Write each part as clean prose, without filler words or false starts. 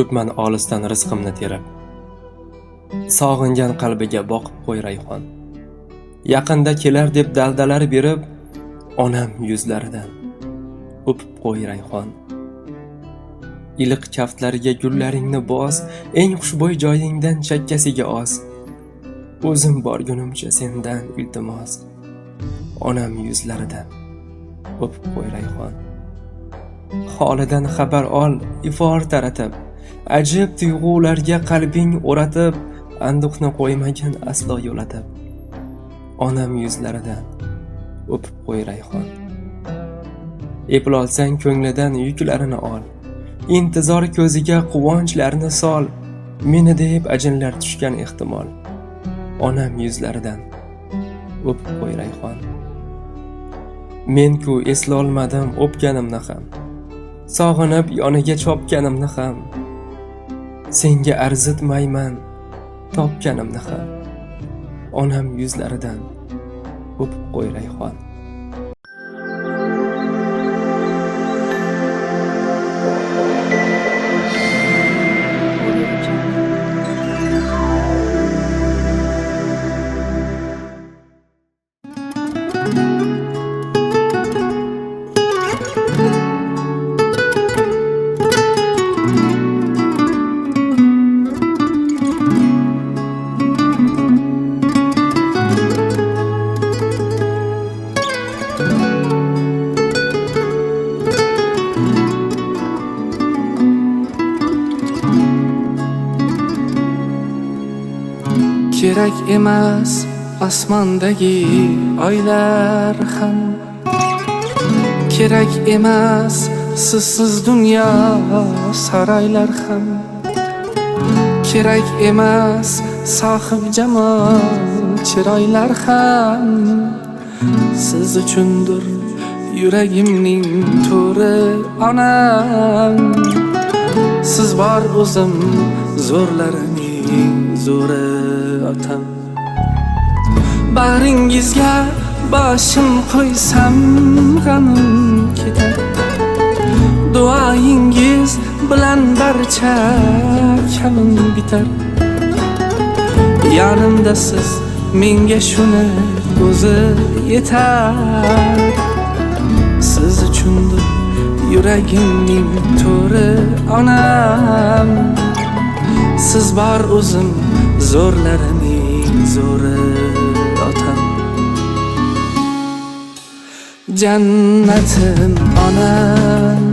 yuribman olisdan rizqimni terib. Sog'ingan qalbiga boqib qo'y rayhon. Yaqinda kelar deb daldalar berib, onam yuzlaridan o'pib qo'y rayhon. Iliq kaftlariga gullaringni bos, eng xushbo'y joyingdan chakkasiga os. O'zim borgunimcha sendan iltimos, onam yuzlaridan o'pib qo'y rayhon. Holidan xabar ol, ifor taratib, ajib tuyg'ularga qalbing o'ratib, anduqni qo'ymagin aslo yo'latib, onam yuzlaridan o'pib qo'y rayhon. Eplolsang ko'nglidan yuklarini ol, intizor ko'ziga quvonchlarini sol, meni deb ajinlar tushgan ehtimol, onam yuzlaridan o'pib qo'y rayhon. Men-ku eslolmadim o'pganimni ham, sog'inib yoniga chopganimni ham, senga arzitmayman topganimni ham, onam yuzlaridan o'pib qo'y rayhon. Kerak emas osmondagi oylar ham, kerak emas sizsiz dunyo saroylar ham, kerak emas sohib jamol chiroylar ham. Siz uchundir yuragimning to'ri onam, siz bor o'zim zo'rlarining zo'ri otam. Bag'ringizga boshim qo'ysam g'amim ketar, duoyingiz bilan barcha kamim bitar. Yonimda siz menga shuni o'zi yetar. Siz uchundir yuragimning to'ri onam, siz bor o'zim zo'rlarining zo'ri otam. Jannatim onam,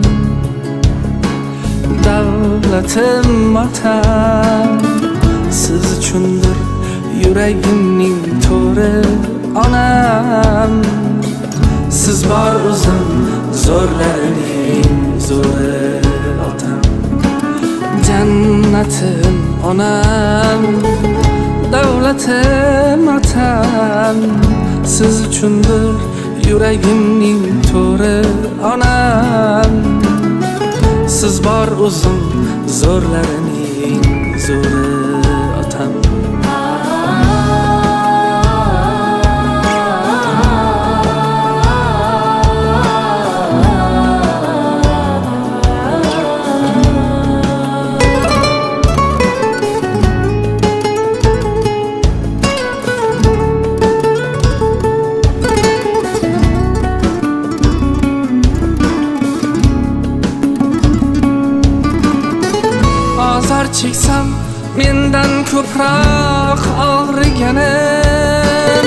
davlatim otam, siz uchundir yuragimning to'ri onam, siz bor o'zim zo'rlarining zo'ri otam. Jannatim onam, davlatim otam, siz uchundir yuragimning to'ri onam, siz bor o'zim zo'rlarining zo'ri otam. Çeksem mendan ko'proq og'riganim,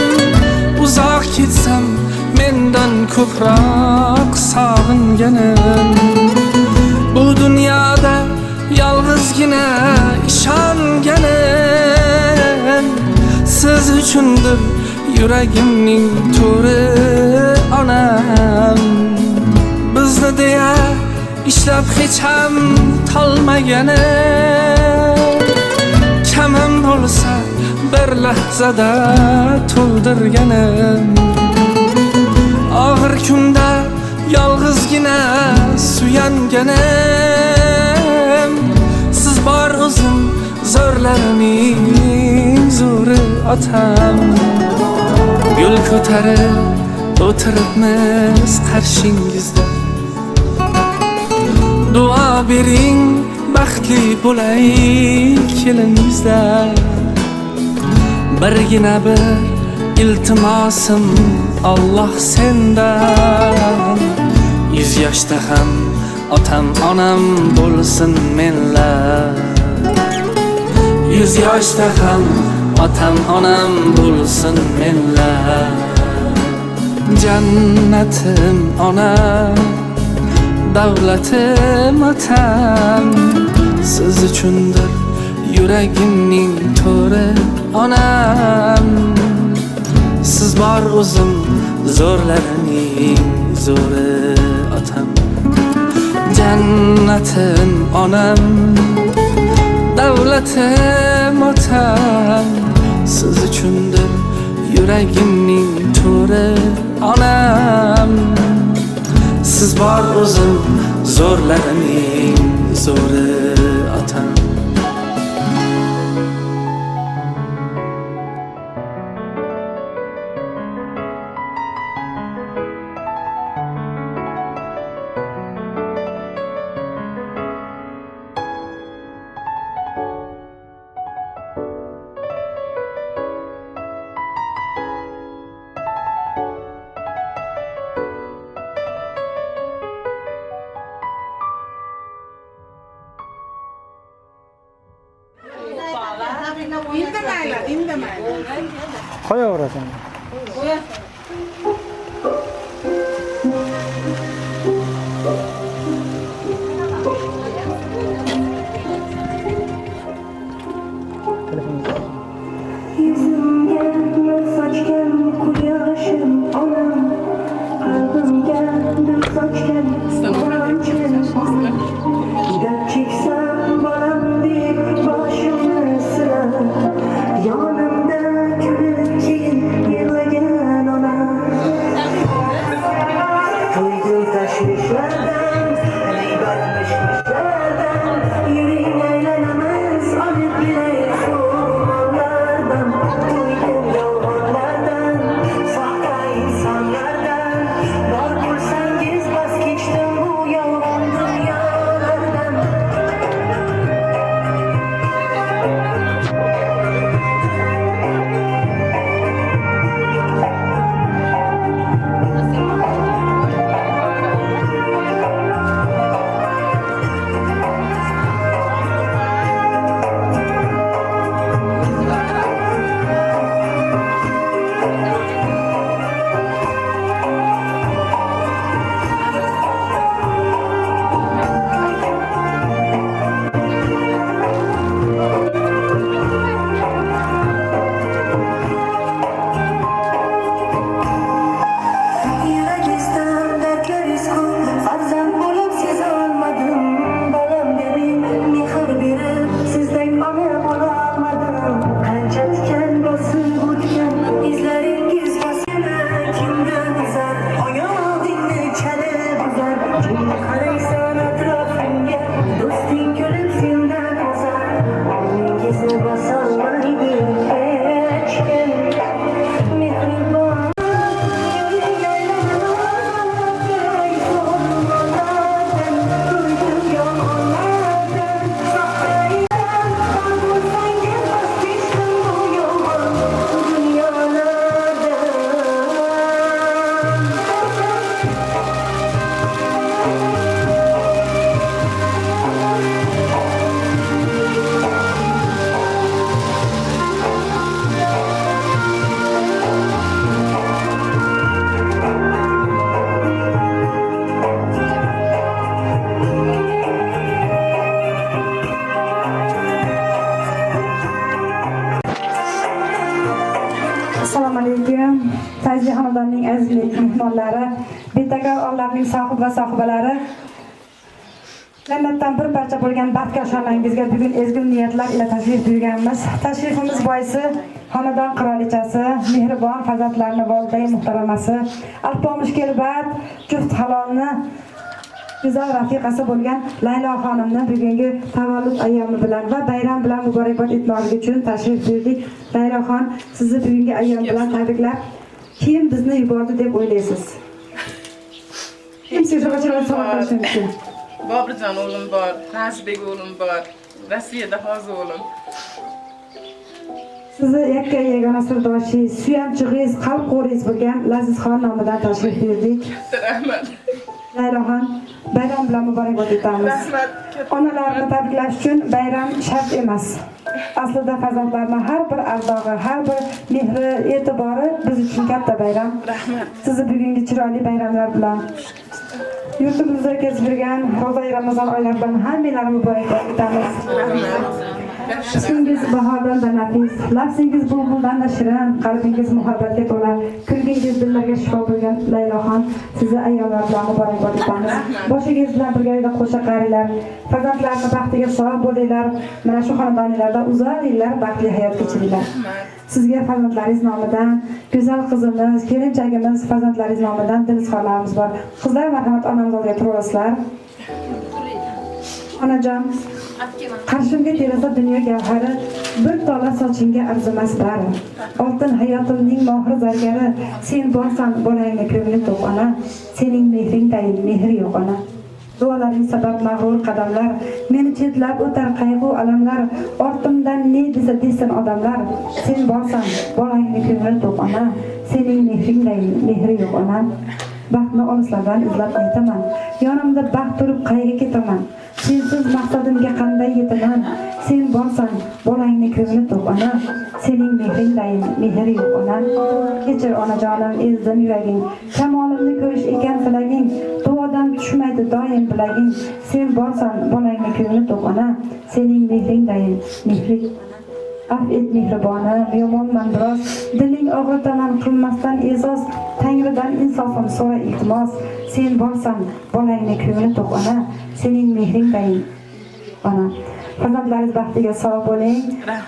uzoq ketsam mendan ko'proq sog'inganim. Bu dunyoda yolg'izgina ishonganim, siz uchundir yuragimning to'ri onam. Bizni deya ishlab hech ham tolmaganim, kamim bo'lsa bir lahzada to'ldirganim. Og'ir kunda yolg'izgina suyanganim, siz bor o'zim zo'rlarining zo'ri otam. Yo'l ko'tarib o'tiribmiz qarshingizda, duo bering baxtli bo'laylik kelinimizda. Birgina bir iltimosim Alloh sendan, 100 yoshda ham otam onam bo'lsin menlar. 100 yoshda ham otam onam bo'lsin menlar. Jannatim ona, davlatim otam, siz uchundir yuragimning to'ri onam. Siz bor o'zim zo'rlarining zo'ri otam. Jannatim onam, davlatim otam, siz uchundir yuragimning to'ri onam. Siz bor o'zim zo'rlarining zo'ri otam. Qo'yaverasan. Yüzümge nur saçken kuyaşım anam, kalbimge nur saçken kıvancım anam. Dert çeksem baram deyip başımı sırar, yanımda gülümceyin yırlayan anam. Duydum taşmışlardan, görmüşmüşlerden, yüreğim eğlenemez alıp bile soğumalardan. Duydum yollardan, sahte insanlardan, var bulsangiz vazgeçtim bu yalan dünyalardan. Yüreğinizden dertleriz kum, farzand bulup siz olmadım. Balam dedim, mehir berip, sizden ona bulamadım. Qancha tikan bosib o'tgan, izlaringiz bosgana kimdan uzar, oyog'ingni chalib uzar. Kim qaraysan atrofingga, do'sting kulib sendan o'zar. Oldingizni bosolmaydi hech kim, mehribon. Assalomu alaykum. Fayzli xonadonning aziz mehmonlari, Betakor onlarning sohib va sohibalari, jannatdan bir parcha bo'lgan baxtga shonangizga bugun ezgu niyatlar ila tashrif buyurganmiz. Tashrifimiz boisi xonadon qirolichasi, mehribon farzandlarning volidai muhtaramasi, alpomish kelbat juft halolni go'zal rafiqasi bo'lgan Laylo xonimni bugungi tavallud ayyomi bilan va bayram bilan muborakbod etmoqlik uchun tashrif buyurdik. Layloxon, sizni bugungi ayyom bilan tabriklab, kim bizni yubordi deb o'ylaysiz? Kim sizga so'roq qilishi mumkin? Boburjon o'g'lim bor, Razbek o'g'lim bor, Rossiyada hozir o'g'lim. Sizni yakka yagona sirdoshingiz, suyanchig'ingiz, qalb qo'ringiz bo'lgan Lazizxon nomidan tashrif buyurdik. Rahmat. Layloxon, bayram bilan muborakbod etamiz. Rahmat. Onalarni tabriklash uchun bayram shart emas. Aslida farzandlarni har bir ardog'i, har bir mehri, e'tibori biz uchun katta bayram. Rahmat. Sizni bugungi chiroyli bayramlar bilan yurtimizda o'tkazib yurgan Ro'za Ramazon oylari bilan hammalarini muborakbod etamiz. Rahmat. Ismingiz bahordan da nafis, lafzingiz bulbuldan da shirin, qalbingiz muhabbatga to'la, kulgingiz dillarga shifo bo'lgan Layloxon, sizni ayollar bilan muborakbod etamiz. Boshingiz bilan birgalikda qo'sha qaranglar, farzandlarni baxtiga sog' bo'linglar, mana shu xonadonlarda uzoq yillar baxtli hayot kechiringlar. Sizga farzandlaringiz nomidan, go'zal qizimiz, kelinchagimiz, farzandlaringiz nomidan dil izhorlarimiz bor. Qizlar, marhamat, onamiz oldiga turasizlar. Onajon, qarshimga kelsa dunyo gavhari, bir tola sochingga arzimas bari. Oltin hayotimning mohir zargari, sen borsan bolangni ko'ngli to'q ona, sening mehringdayin mehr yo'q ona. Duolaring sabab mag'rur qadamlar, meni chetlab o'tar qayg'u alamlar, ortimdan ne desa desin odamlar, sen borsan bolangni ko'ngli to'q ona, sening mehringdayin mehr yo'q ona. Baxtni olislardan izlab aytaman, yonimda baxt turib qayga ketaman. Sensiz maqsadimga qanday yetaman? Sen borsan bolangni ko'ngli to'q ona, sening mehringdayin mehr yo'q ona. Kechir onajonim, ezdim yuraging, kamolimni ko'rish ekan tilaging, duodan tushmaydi doim bilaging. Sen borsan bolangni ko'ngli to'q ona, sening mehringdayin mehri. Af et mehribonim, yomonman biroz, diling og'ritaman qilmasdan e'zoz, Tangridan insofim so'ra iltimos. Sen borsan bolangni ko'ngli to'q ona, sening mehringdayin ona. Farzandlaringiz baxtiga sog' bo'ling.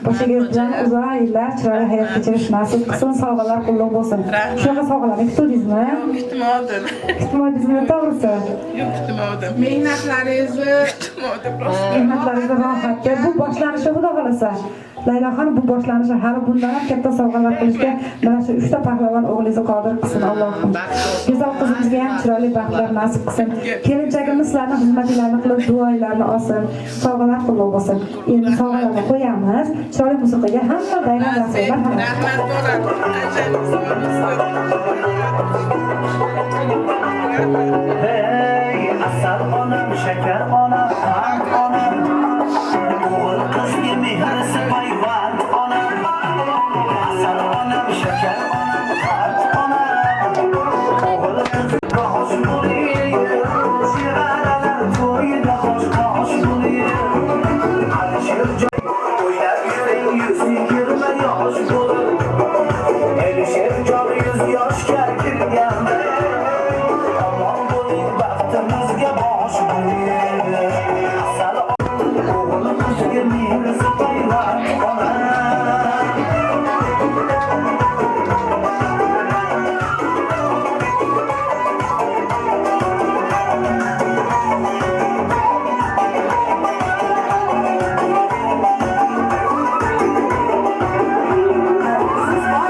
Boshingiz bilan uzoq yillar chiroyli hayot kechirish nasib qilsin. Sovg'alar qullab bo'lsin. Shunaqa sovg'alarni kutdingizmi? Kutmadim. Kutmadingizmi, to'g'risi? Yo'q, kutmadim. Mehnatlaringizni kutmadim. Mehnatlaringiz rohatga, bu boshlanishi xudo xolasa. Layloxon, bu boshlanishi hali bundan ham katta sovg'alar qilishga mana shu 3 ta pahlavon o'g'lingizni qodir qilsin Allohim. Go'zal qizimizga ham chiroyli baxtlar nasib qilsin. Kelinchagimiz sizlarning xizmatlaringizni qilib, duolarni olsin, sovg'alar qullab bo'lsin. Endi sovg'alarni qo'yamiz. Chiroyli musiqaga hamma bayram rasmlar ham. Rahmat bo'ladi. Hey, asal onam, shakar onam, qand onam, o'g'il qizga mehrisi payvand onam. Asal onam, shakar onam, qand onam, o'g'il qizga xosh bo'ling, shevaralar to'yida xosh bo'ling. Alisher o'ynab yuring, 120 yosh bo'lib, Alisher jon 100 yoshga kirganda. Baxtimizga bosh bo'ling, asal o'g'limizga mehrisi payvand ona.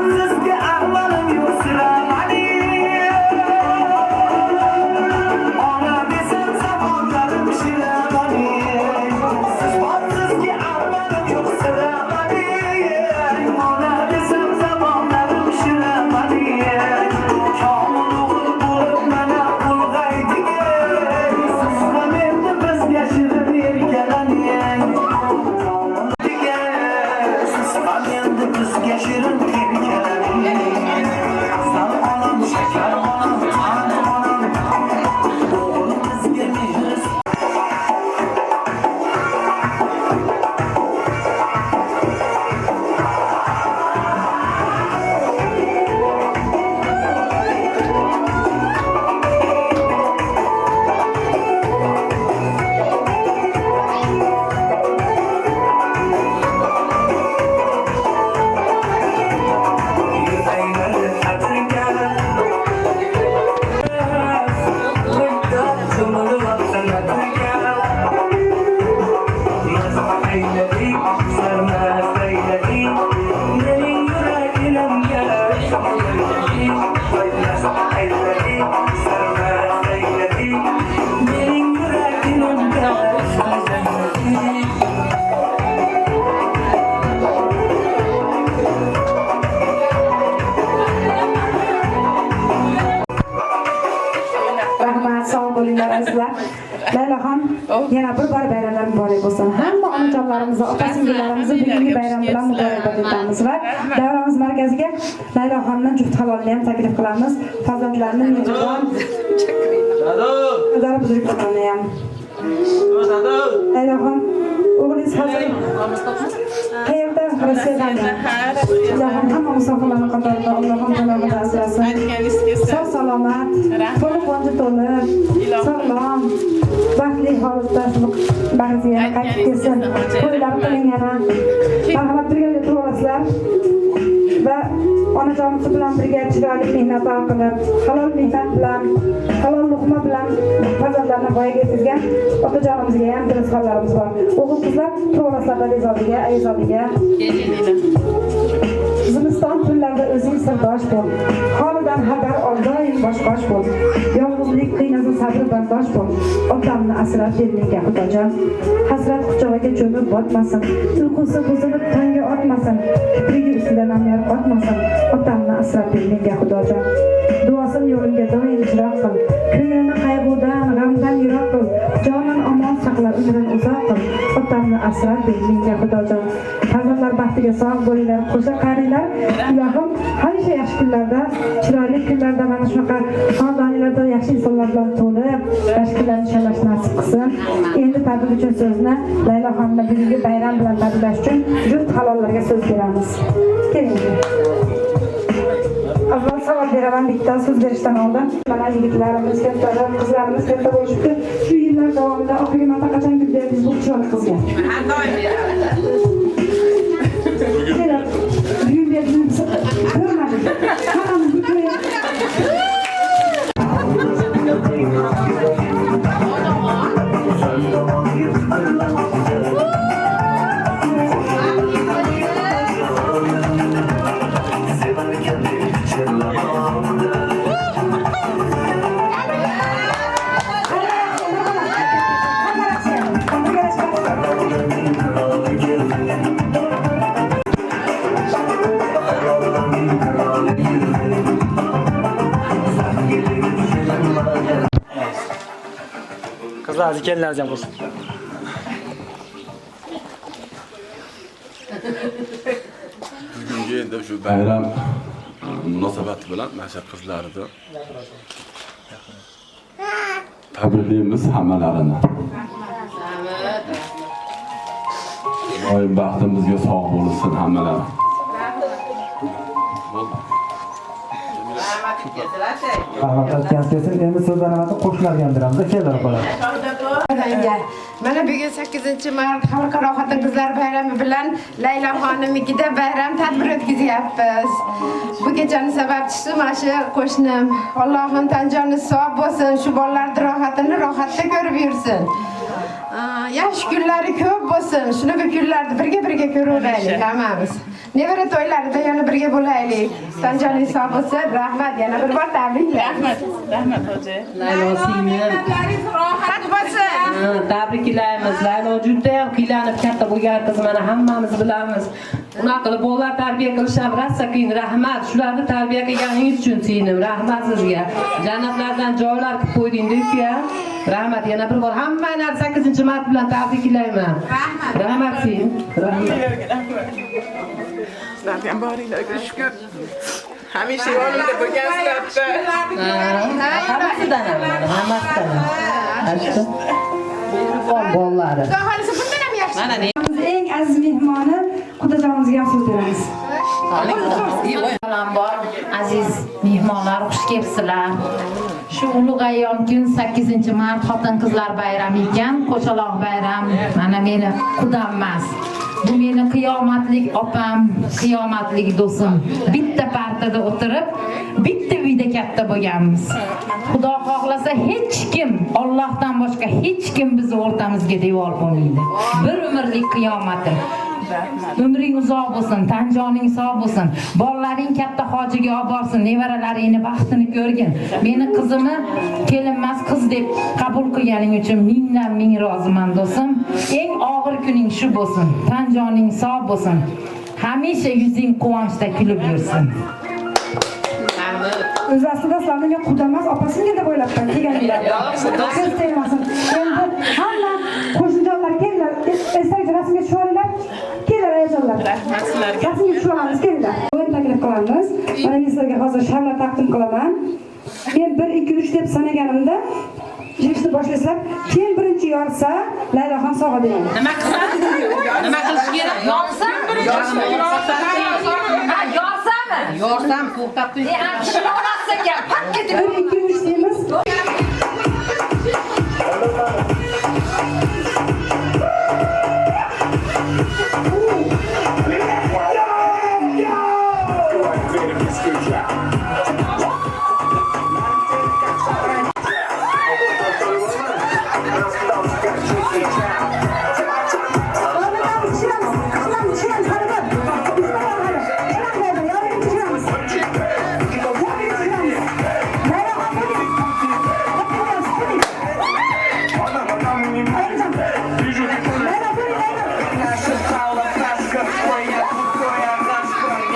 Sizga ahvolim yo'q siramani. Ona desam zamonlarim shiramani. Sizga ahvolim yo'q siramani. Ona desam zamonlarim shiramani. Komil o'g'il bo'lib mana ulg'aydiga. Siz ham endi bizga shirin erkalaning. Siz ham endi bizga shirin erkalaning. Asal onam, shakar onam, qand onam, o'g'limizga mehrisi yana bir bor bayramlar muborak bo'lsin. Hamma onajonlarimizni, opa-singillarimizni bugungi bayram bilan muborakbod etamiz va davramiz markaziga Layloxonning juft halolini ham taklif qilamiz. Farzandlarni mehribon Qadar buzruklarni ham. Layloxon o'g'lingiz hozir qayerda? Rossiyadan. Ilohim hamma musofirlarni qatorida Allohim salomat asrasin. Sog' salomat, to'liq quvonchi to'lib, sog'lom, baxtli holatda bag'riga qaytib kelsin. To'ylar qilingana, marhamat birga turib olasizlar va onajonimiz bilan birga chiroyli mehnat qilib, halol mehnat bilan, halol luqma bilan farzandlarni voyaga yetkazgan otajonimizga ham tilxatlarimiz bor. O'g'il qizlar turib olasizlar bezoliga, ayzoliga. Zimiston kunlarida o'zing sirdosh bo'l. Holidan xabar ol, doim bosh-bosh bo'l. Yolg'izlik qiynasa sabr bardosh bo'l. Otamni asrab belingga xudojon. Hasrat quchog'iga cho'mib botmasin. Uyqusi buzilib tongga otmasin. Kiprigi ustidan amyor qotmasin. Otamni asrab belingga xudojon. Duosin yo'limga doim chiroq qil. Ko'nglini qayg'udan, g'amdan yiroq qil. Jonin omon saqla, umrin uzoq qil. Otamni asrab belingga xudojon. Farzandlar baxtiga sog' bo'linglar, qo'sha qaringlar. Ilohim hamisha yaxshi kunlarda, chiroyli kunlarda mana shunaqa xonadonlarda yaxshi insonlar bilan to'lib, tashkillarni nishonlash nasib qilsin. Endi tabrik uchun so'zni Layloxonni bugungi bayram bilan tabriklash uchun juft halollarga so'z beramiz. Keling. Avval savol beraman bitta so'z berishdan oldin. Mana yigitlarimiz, qizlarimiz katta bo'lishibdi. Shu yillar davomida oxirgi marta qachon gul berdingiz bu chiroyli qizga? Har doim beradi. Bugun berdingiz. Ko'rmadik. Hammamiz bu to'y Qizlar, kelinglar ham bo'lsin. Bugungi endi shu bayram munosabati bilan mana shu qizlarni tabriklaymiz hammalarini. Doim baxtimizga sog' bo'lsin hammalari. Rahmat aytgansiz, endi so'zlarni qo'shnilarga ham beramiz. Kelinglar qoladi. Mana bugun 8-mart Xalqaro xotin-qizlar bayrami bilan Layloxonimnikida bayram tadbir o'tkazyapmiz. Bu kechani sababchisi mana shu qo'shnim. Allohim tanjoni sog' bo'lsin, shu bolalarning rohatini rohatda ko'rib yursin. Yaxshi kunlari ko'p bo'lsin. Shunaqa kunlarni birga ko'raveraylik hammamiz. Nevara to'ylarida yana birga bo'laylik. Tanjoning sog' bo'lsin. Rahmat, yana bir bor tabriklar. Rahmat hoji. Laylo singlim. Rohat bo'lsin. Tabriklaymiz. Laylo juda ham qiylanib katta bo'lgan qiz, mana hammamiz bilamiz. Unaqa qilib bolalar tarbiya qilish ham rosa qiyin. Rahmat. Shularni tarbiya qilganingiz uchun singlim. Rahmat sizga. Jannatlardan joylar qilib qo'ydingiz-ku. Rahmat, yana bir bor hammani 8-mart bilan tabriklayman. Rahmat singlim. Rahmat. Sizlarga ham boringlarga shukr. Hamisha yonimda bo'lgansizlar. Hammasidan ham, hammasidan ham. Ashtu. Mehribon bolalari. Xudo xolisa bundan ham yaxshi. Mana ne? eng aziz mehmoni Xudojonimizga ham so'z beramiz. Avvalambor aziz mehmonlar, xush kelibsizlar. Shu ulug' ayyom kun 8-mart xotin-qizlar bayrami ekan, qo'shaloq bayram. Mana meni qudam emas. Bu meni qiyomatlik opam, qiyomatlik do'stim. Bitta partada o'tirib, bitta uyda katta bo'lganmiz. Xudo xohlasa hech kim, Allohdan boshqa hech kim bizni o'rtamizga devor bo'lmaydi. Bir umrlik qiyomati. Umring uzoq bo'lsin, tanjoning sog' bo'lsin. Bolalaring katta hojiga olib borsin, nevaralaringni baxtini ko'rgin. Meni qizimni kelinmas qiz deb qabul qilganing uchun mingdan ming roziman do'stim. Eng og'ir kuning shu bo'lsin. Tanjoning sog' bo'lsin. Hamisha yuzing quvonchda kulib yursin. O'zi aslida sizlarga quda emas, opasiga deb o'ylabman kelganlar. Ko'z tegmasin. Endi hamma qo'shnijonlar kelinglar, esdagi rasmga tushib olinglar. Kelinglar ayollar. Rahmat sizlarga. Rasmga tushib olamiz, kelinglar. O'yin taklif qilamiz. Mana men sizlarga hozir sharlar taqdim qilaman. Men 1 2 3 deb sanaganimda yig'ishni boshlasizlar. Kim birinchi yorsa, Layloxon sovg'a beradi. Nima qiladi? Nima qilish kerak? Yorsami? Yorsam to'xtab tur. Yorsam gap, pat ketib. 1 2 3 deymiz.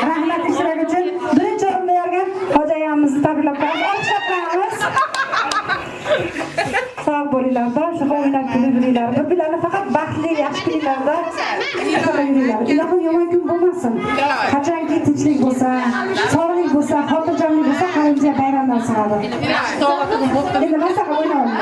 Rahmat ishlar uchun birinchi o'rinda yorgan Hoji ayamizni tabriklab qo'yamiz. Alqishlab qo'yamiz. Sog' bo'linglar, barcha o'yinlar kulib yuringlar. Bir-birlarni faqat baxtli, yaxshi kunlarda yuringlar. Ilohim yomon kun bo'lmasin. Qachonki tinchlik bo'lsa, sog'lik bo'lsa, xotirjamlik bo'lsa, qarincha bayramdan sig'adi. Endi masaqa o'ynaymiz.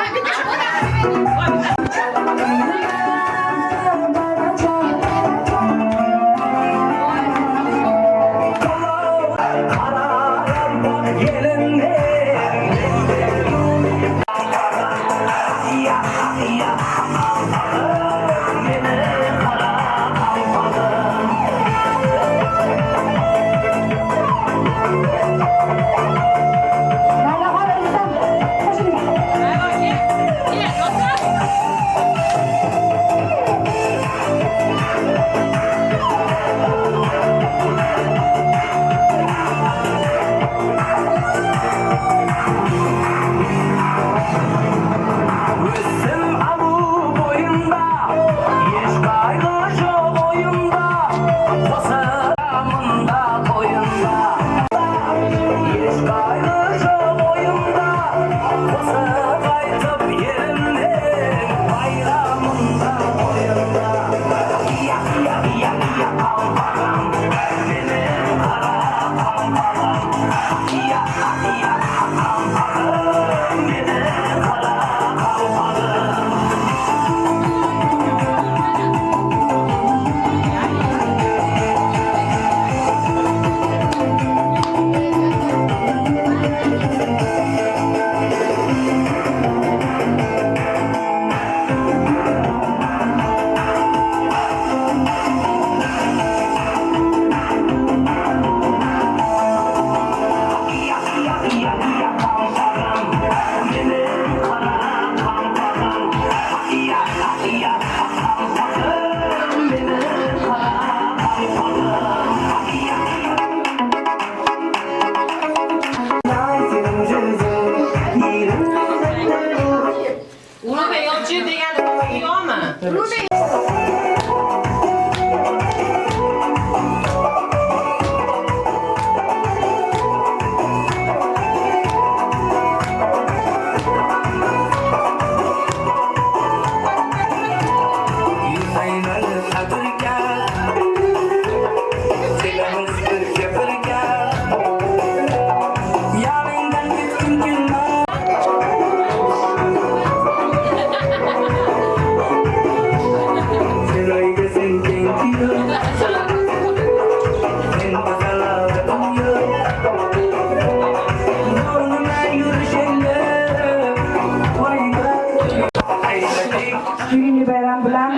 Bugungi bayram bilan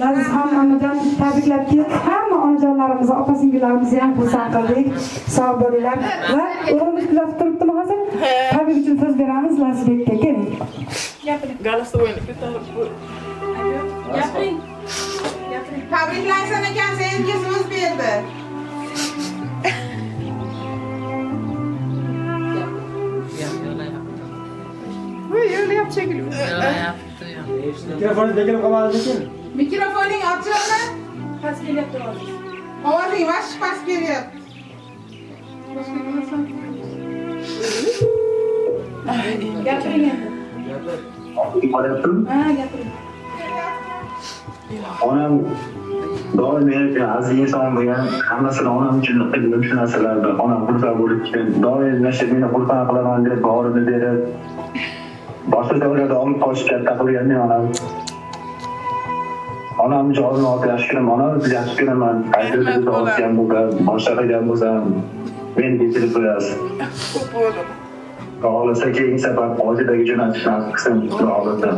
Laziz hammamizdan tabriklab kelib, hamma onajonlarimizni, opa-singillarimizni ham xursand qildik. Sog' bo'linglar va o'g'limiz kuzatib turibdimi hozir? Tabrik uchun so'z beramiz Lazizbekka. Keling. Gapiring. Голосовойni ko'tarib qo'y. Gapiring. Tabriklaysan ekan, senga so'z berdi. Yo'layapti shekilli. Mikrofonni bekilib qolmadimikin? Mikrofoning ochilmi? Past kelyapti hozir. Ovozing past kelyapti. Gapiring endi. Ha, gapiring. Onam doim meni aziz inson bo'lgan, hammasini onam uchun qildim shu narsalarni. Onam xursand bo'lib ketgan. Doim meni xursand qilaman deb borini berib, boshqa davlatda olib qochib katta qilgan onam. Onam jonini olib yaxshi ko'raman, onamni yaxshi ko'raman. Qayerda o'tgan bo'lgan, boshqa qilgan bo'lsam, meni kechirib qo'yasiz. Ko'p bo'ldim. Xohlasa keyingi safar hozidagi jo'natishni qilsam, xohlasa.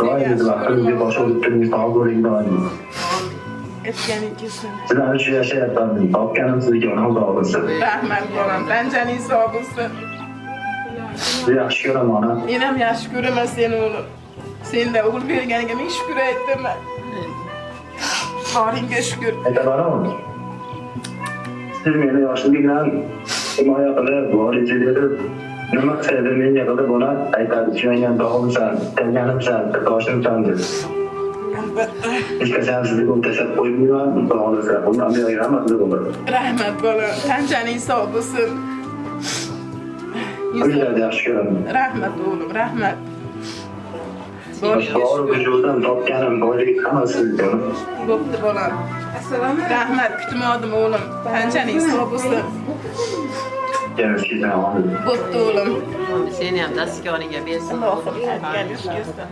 Doim vaqtimga boshqa o'tgan sog' bo'ling doim. Etganingizni. Sizlar shu yashayapman, topganim sizga Xudo bo'lsin. Rahmat bolam, tanchaning sog' bo'lsin. Sizni yaxshi ko'raman ona. Men ham yaxshi ko'raman seni o'g'lim. Senda o'g'il berganiga ming shukr aytaman. Boringga shukr. Aytaman. Siz meni yoshligimdan himoya qilib, vorijga berib, nima qilsa menga qilib buni aytadi. Tushungan dog'imsan, tanganimsan, toshimsan deb. Albatta. Hech qachon sizni o'ntashab qo'ymayman, Xudo xohlasa. Bundan beri rahmat bo'lar. Rahmat bolam, tanchaning sog' bo'lsin. Sizlarni yaxshi ko'raman. Rahmat o'g'lim, rahmat. Bor vujuddan topganim boylik hammasi sizga. Bo'pti bolam. Rahmat, kutmadim o'g'lim. Tanchaning sog' bo'lsin. Bo'pti o'g'lim. Seni ham dastgoringga bersin. Allohim aytganingizdan.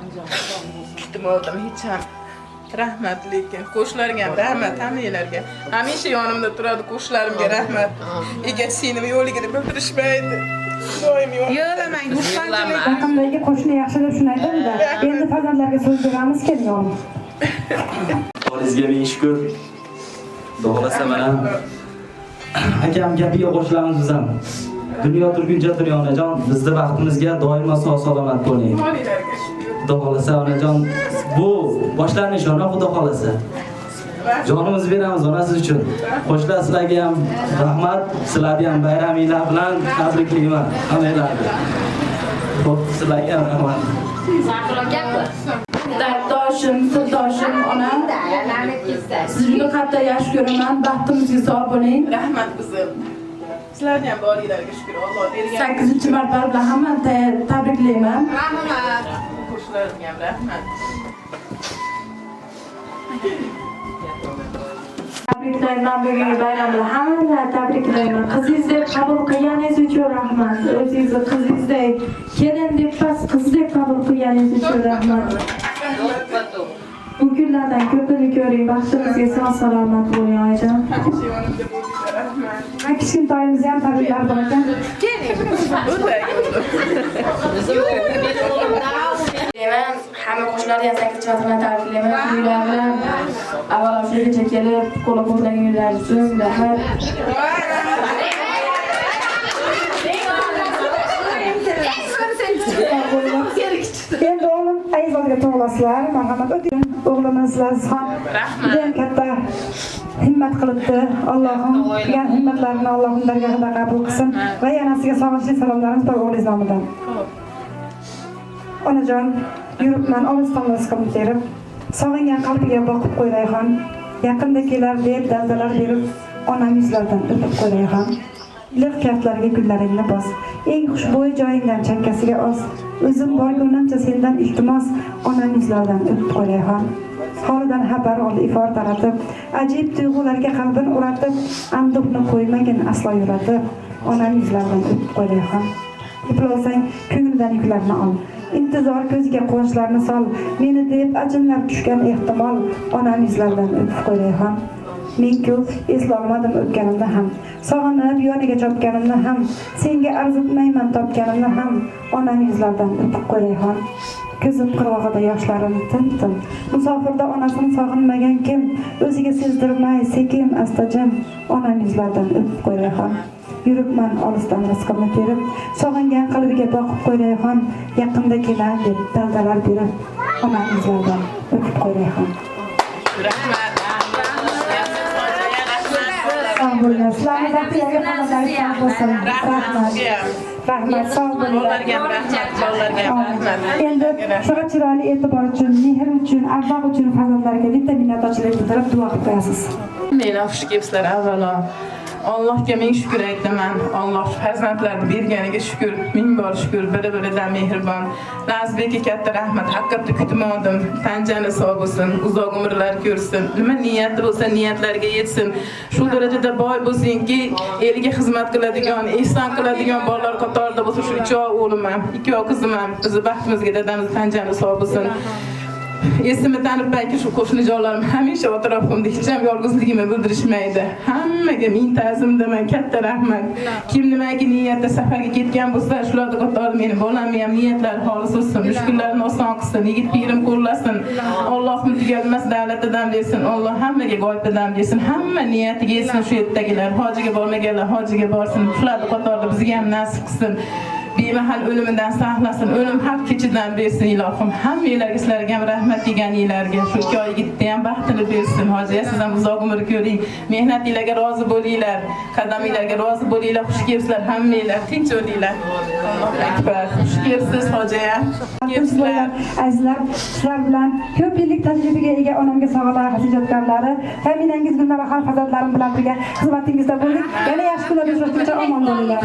Kutmadim hech ham. Rahmat lekin qo'shlarga ham rahmat, hammalarga. Hamisha yonimda turadi qo'shlarimga rahmat. Egachi seni yo'ligini bildirishmaydi. Doim yo'lamang, xursandchilik. Yaqindagi qo'shni yaxshi deb shuni aytadi-da. Endi farzandlarga so'z beramiz, keling oğlum. Sizga ming shukr. Xohlasa mana akam gapiga qo'shilamiz biz ham. Dunyo turguncha turing onajon, bizni vaqtimizga doimo sog' salomat bo'ling. Xudo xohlasa onajon, bu boshlanish ona, Xudo xohlasa. Jonimizni beramiz ona siz uchun. Qo'shlar sizlarga ham rahmat, sizlarni ham bayraminglar bilan tabriklayman hammalarni. Xo'p, sizlarga ham rahmat. Darddoshim, sirdoshim onam. Sizni qatda yaxshi ko'raman, baxtimizga sog' bo'ling. Rahmat qizim. Sizlarga ham boringlarga shukr, Alloh bergan. 8-marta bilan hammani tabriklayman. Rahmat. Qo'shlarga ham rahmat. Tabriklayman, bugungi bayramda hammalarni tabriklayman. Qizingizni qabul qilganingiz uchun rahmat. O'zingizni qizingizdek, kelin deb pas qizdek qabul qilganingiz uchun rahmat. Bu kunlardan ko'pini ko'ring, baxtimizga sog' salomat bo'ling onajon. Hamisha yonimda bo'linglar, rahmat. Kichkintoyimizni ham tabriklar bor ekan. Keling. Hamma qo'shnilarni ham 8 bilan tabriklayman. Uylar bilan avvalo shulargacha kelib, qo'llab-quvvatlagan uylaringiz uchun rahmat. Endi o'g'lim Ayzolga to'g'lasizlar, marhamat o'ting. O'g'limiz Lazizxon juda katta himmat qilibdi. Allohim qilgan himmatlarini Allohning dargohida qabul qilsin va yana sizga sog'inchli salomlarimiz bor o'g'lingiz nomidan. Onajon, yuribman olisdan qilib terib, sog'ingan qalbiga boqib qo'y Rayhon. Yaqinda kelar deb daldalar berib, onam yuzlaridan o'pib qo'y Rayhon. Liq kaftlariga gullaringni bos. Eng xushbo'y joyingdan chakkasiga os. O'zim borgunimcha sendan iltimos, onam yuzlaridan o'pib qo'y Rayhon. Holidan xabar oldi ifor taratib, ajib tuyg'ularga qalbin uratib, anduhni qo'ymagin aslo yuratib, onam yuzlaridan o'pib qo'y Rayhon. Yiplolsang ko'ngildan yuklarni ol. İntizor ko'ziga quvonchlarni sol. Meni deb ajinlar tushgan ehtimol, onam yuzlaridan o'pib qo'y Rayhon. Men-ku eslolmadim o'tganimni ham, sog'inib yoniga chopganimni ham, senga arzitmayman topganimni ham, onam yuzlaridan o'pib qo'y Rayhon. Ko'zim qirg'og'ida yoshlarim tim-tim. Musofirda onasini sog'inmagan kim? O'ziga sezdirmay sekin astajim, onam yuzlaridan o'pib qo'y Rayhon. Yuribman olisdan rizqimni terib, sog'ingan qalbiga boqib qo'y Rayhon. Yaqinda kelar deb daldalar berib, onam yuzlaridan o'pib qo'y Rayhon. Rahmat. Sog' bo'linglar. Sizlarni baxtiga xonadonlar bo'lsin. Rahmat. Rahmat, sog' bo'linglar. Endi faqat chiroyli e'tibor uchun, mehr uchun, avval uchun farzandlarga bitta minnatdorchilik bildirib duo qilib qo'yasiz. Meni xush kelibsizlar avvalo. Allohga ming shukr aytaman. Alloh farzandlarni berganiga shukr, ming bor shukr. Biri-biridan mehribon. Nazbekka katta rahmat. Haqiqatda kutmadim. Tanjani sog' bo'lsin, uzoq umrlar ko'rsin. Nima niyati bo'lsa niyatlariga yetsin. Shu darajada boy bo'lsinki, eliga xizmat qiladigan, ihson qiladigan bolalar qatorida bo'lsa, shu 3 o'g'lim ham, 2 qizim ham, bizni baxtimizga dadamiz Tanjani sog' bo'lsin. Esimni tanib payki shu qo'shni jonlarim hamisha atrofimda hech ham yolg'izligimni bildirishmaydi. Hammaga ming ta'zim deman, katta rahmat. Kim nimaki niyatda safarga ketgan bo'lsa, shularga qatorida meni bolamni ham niyatlari xolis bo'lsin, mushkullarini oson qilsin, yigit pirim qo'llasin. Allohning tugalmas davlatidan bersin. Alloh hammaga g'oyibdan bersin. Hamma niyatiga yetsin shu yerdagilar. Hojiga bormaganlar hojiga borsin. Shularga qatorida bizga ham nasib qilsin. Bemahal o'limidan saqlasin, o'lim haq kechidan bersin ilohim. Hammanglarga sizlarga ham rahmat deganinglarga, shu 2 oy yigitni ham baxtini bersin. Hojiya siz ham uzoq umr ko'ring. Mehnatinglarga rozi bo'linglar, qadaminglarga rozi bo'linglar, xush kelibsizlar hammanglar, tinch o'linglar. Allohu akbar. Xush kelibsiz hojiya. Kelibsizlar azizlar, sizlar bilan ko'p yillik tajribaga ega onamga sog'liq hajatkorlari, faminangiz Gulnabahor farzandlarim bilan birga xizmatingizda bo'ldik. Yana yaxshi kunlarda uchrashguncha omon bo'linglar.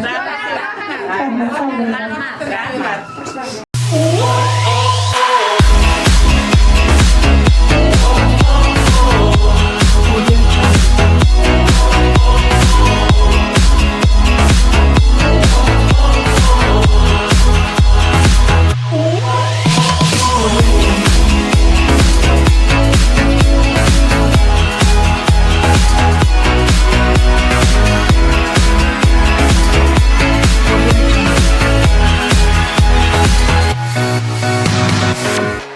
Thank you.